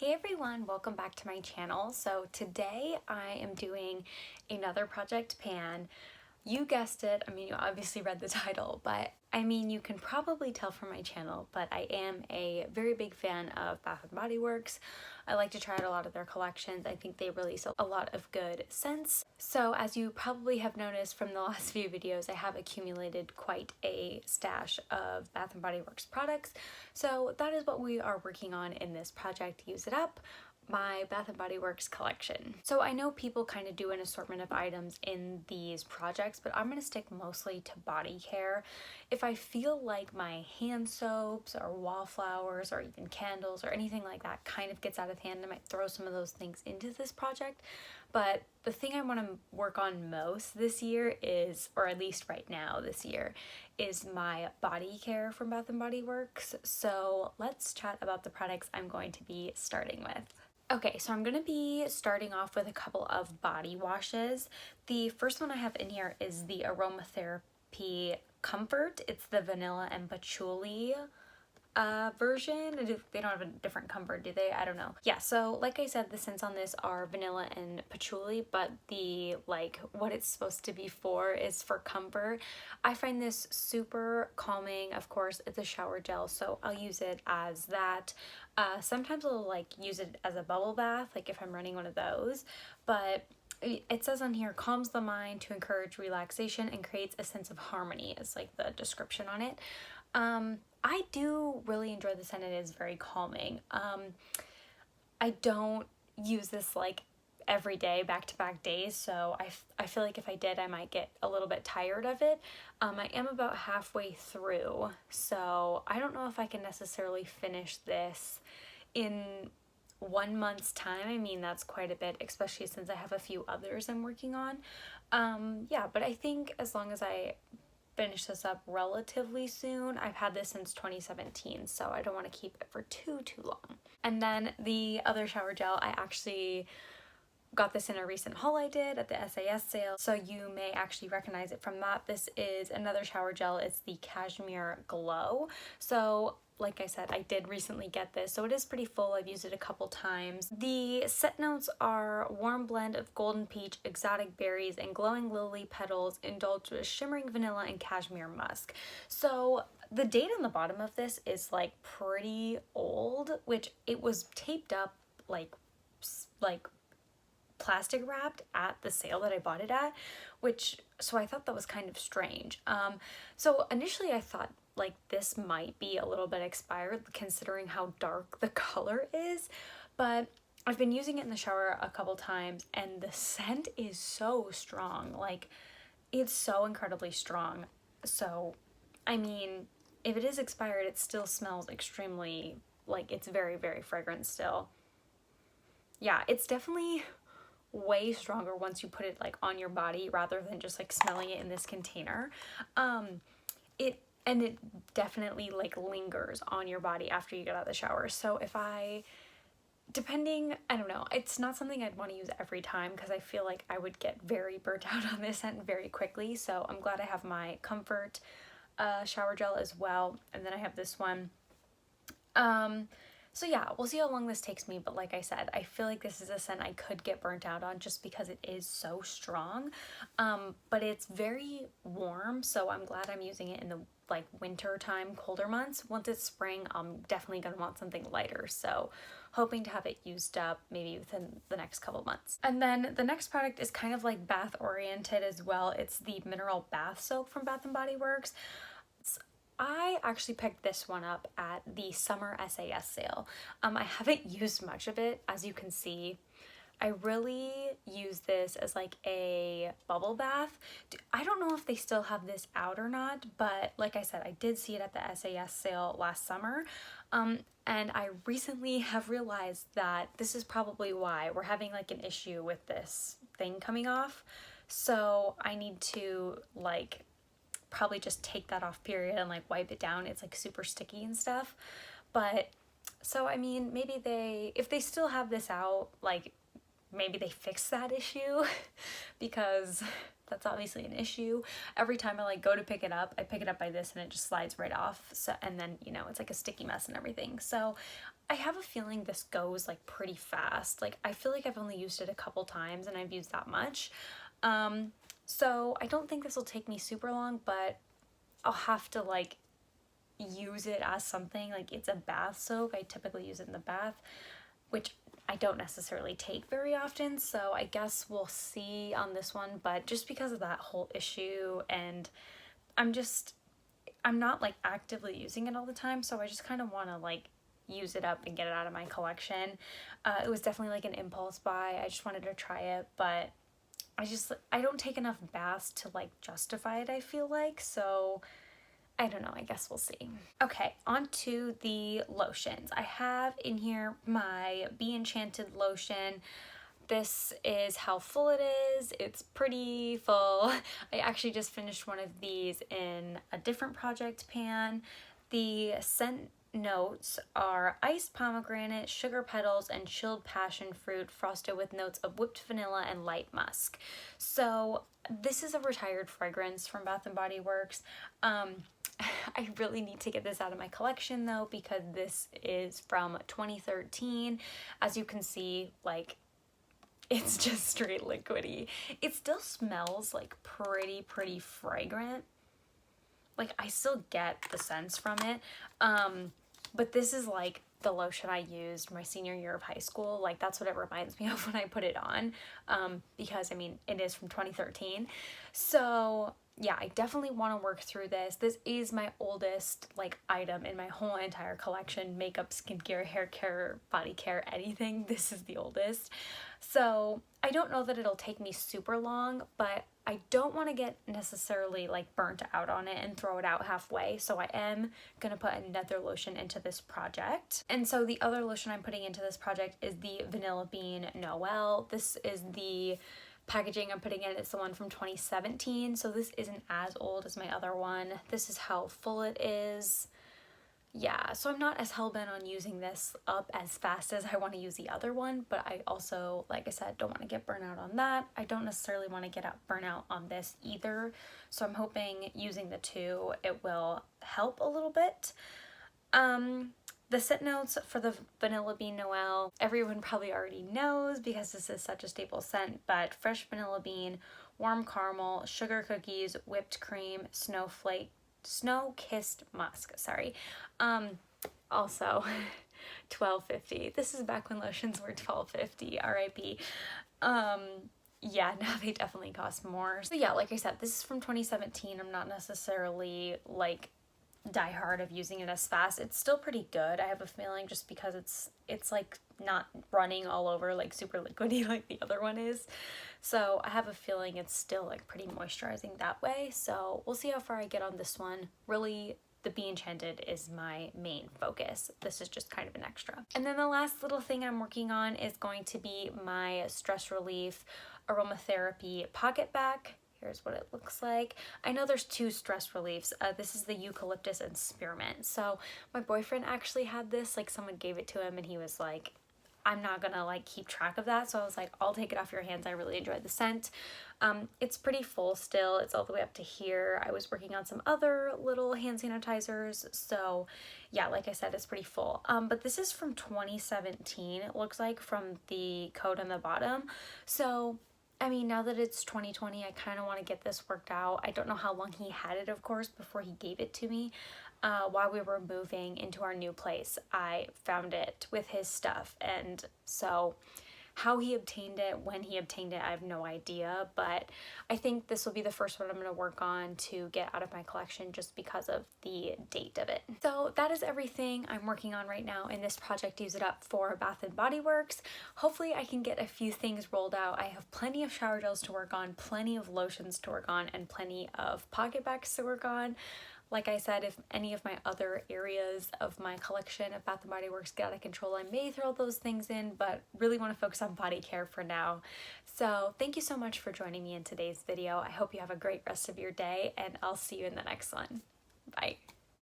Hey everyone, welcome back to my channel. So today I am doing another Project Pan. You guessed it, you obviously read the title, but you can probably tell from my channel, but I am a very big fan of Bath & Body Works. I like to try out a lot of their collections. I think they release a lot of good scents. So as you probably have noticed from the last few videos, I have accumulated quite a stash of Bath & Body Works products. So that is what we are working on in this project, Use It Up, my Bath & Body Works collection. So I know people kind of do an assortment of items in these projects, but I'm going to stick mostly to body care. If I feel like my hand soaps or wallflowers or even candles or anything like that kind of gets out of hand, I might throw some of those things into this project. But the thing I want to work on most this year is, or at least right now this year, is my body care from Bath & Body Works. So let's chat about the products I'm going to be starting with. Okay, so I'm going to be starting off with a couple of body washes. The first one I have in here is the Aromatherapy Comfort. It's the vanilla and patchouli version. They don't have a different comfort, do they? I don't know. Yeah, so like I said, the scents on this are vanilla and patchouli, but the what it's supposed to be for is for comfort. I find this super calming. Of course, it's a shower gel, so I'll use it as that. Sometimes I'll use it as a bubble bath, like if I'm running one of those, but it says on here, calms the mind to encourage relaxation and creates a sense of harmony is like the description on it. I do really enjoy the scent. It is very calming. I don't use this every day, back-to-back days, so I feel like if I did, I might get a little bit tired of it. I am about halfway through, so I don't know if I can necessarily finish this in 1 month's time. That's quite a bit, especially since I have a few others I'm working on. Yeah, but I think as long as I finish this up relatively soon. I've had this since 2017, so I don't want to keep it for too long. And then the other shower gel, I actually got this in a recent haul I did at the SAS sale, so you may actually recognize it from that. This is another shower gel. It's the Cashmere Glow. So like I said, I did recently get this, so it is pretty full. I've used it a couple times. The scent notes are warm blend of golden peach, exotic berries, and glowing lily petals, indulged with shimmering vanilla and cashmere musk. So the date on the bottom of this is pretty old, which it was taped up like plastic wrapped at the sale that I bought it at, so I thought that was kind of strange. So initially I thought this might be a little bit expired considering how dark the color is, but I've been using it in the shower a couple times and the scent is so strong. It's so incredibly strong. So if it is expired, it still smells extremely it's very, very fragrant still. Yeah, it's definitely way stronger once you put it on your body rather than just smelling it in this container. It definitely lingers on your body after you get out of the shower. So I don't know, it's not something I'd want to use every time because I feel like I would get very burnt out on this scent very quickly. So I'm glad I have my Comfort shower gel as well, and then I have this one. So yeah, we'll see how long this takes me, but like I said, I feel like this is a scent I could get burnt out on just because it is so strong. But it's very warm, so I'm glad I'm using it in the winter time, colder months. Once it's spring, I'm definitely gonna want something lighter, so hoping to have it used up maybe within the next couple months. And then the next product is kind of bath oriented as well. It's the Mineral Bath Soap from Bath & Body Works. I actually picked this one up at the summer SAS sale. I haven't used much of it, as you can see. I really use this as a bubble bath. I don't know if they still have this out or not, but like I said, I did see it at the SAS sale last summer. And I recently have realized that this is probably why we're having an issue with this thing coming off. So I need to probably just take that off, period, and wipe it down. It's super sticky and stuff. But so maybe if they still have this out, maybe they fix that issue because that's obviously an issue. Every time I go to pick it up, I pick it up by this and it just slides right off. So, and then it's a sticky mess and everything. So I have a feeling this goes like pretty fast. Like I feel like I've only used it a couple times and I've used that much. So I don't think this will take me super long, but I'll have to like use it as something like it's a bath soak. I typically use it in the bath, which I don't necessarily take very often, so I guess we'll see on this one. But just because of that whole issue, and I'm not like actively using it all the time, so I just kind of want to like use it up and get it out of my collection. It was definitely like an impulse buy. I just wanted to try it, but I don't take enough baths to like justify it, I feel like, so I don't know, I guess we'll see. Okay, on to the lotions. I have in here my Be Enchanted lotion. This is how full it is. It's pretty full. I actually just finished one of these in a different project pan. The scent notes are iced pomegranate, sugar petals, and chilled passion fruit frosted with notes of whipped vanilla and light musk. So this is a retired fragrance from Bath & Body Works. I really need to get this out of my collection though, because this is from 2013. As you can see, like, it's just straight liquidy. It still smells like pretty fragrant. Like I still get the scents from it. But this is like the lotion I used my senior year of high school. Like that's what it reminds me of when I put it on. Because I mean, it is from 2013. So yeah, I definitely want to work through this. This is my oldest like item in my whole entire collection. Makeup, skincare, hair care, body care, anything. This is the oldest. So I don't know that it'll take me super long, but I don't want to get necessarily like burnt out on it and throw it out halfway. So I am going to put another lotion into this project. And so the other lotion I'm putting into this project is the Vanilla Bean Noel. This is the packaging I'm putting in. It's the one from 2017. So this isn't as old as my other one. This is how full it is. Yeah, so I'm not as hell-bent on using this up as fast as I want to use the other one, but I also, like I said, don't want to get burnt out on that. I don't necessarily want to get burnt out on this either, so I'm hoping using the two, it will help a little bit. The scent notes for the Vanilla Bean Noel, everyone probably already knows because this is such a staple scent, but fresh vanilla bean, warm caramel, sugar cookies, whipped cream, snow-kissed musk, sorry. Also $12.50. This is back when lotions were $12.50, RIP. Yeah, now they definitely cost more. So yeah, like I said, this is from 2017. I'm not necessarily like die hard of using it as fast. It's still pretty good, I have a feeling, just because it's like not running all over like super liquidy like the other one is. So I have a feeling it's still like pretty moisturizing that way. So we'll see how far I get on this one. Really, the Be Enchanted is my main focus. This is just kind of an extra. And then the last little thing I'm working on is going to be my Stress Relief Aromatherapy Pocket Back. Here's what it looks like. I know there's two stress reliefs. This is the eucalyptus and spearmint. So my boyfriend actually had this, like someone gave it to him and he was like, I'm not gonna like keep track of that. So I was like, I'll take it off your hands. I really enjoyed the scent. It's pretty full still. It's all the way up to here. I was working on some other little hand sanitizers. So yeah, like I said, it's pretty full. But this is from 2017. It looks like from the code on the bottom. So I mean, now that it's 2020, I kind of want to get this worked out. I don't know how long he had it, of course, before he gave it to me. While we were moving into our new place, I found it with his stuff. And so how he obtained it, when he obtained it, I have no idea. But I think this will be the first one I'm going to work on to get out of my collection just because of the date of it. So that is everything I'm working on right now in this project Use It Up for Bath & Body Works. Hopefully I can get a few things rolled out. I have plenty of shower gels to work on, plenty of lotions to work on, and plenty of pocket backs to work on. Like I said, if any of my other areas of my collection of Bath & Body Works get out of control, I may throw those things in, but really want to focus on body care for now. So thank you so much for joining me in today's video. I hope you have a great rest of your day, and I'll see you in the next one. Bye.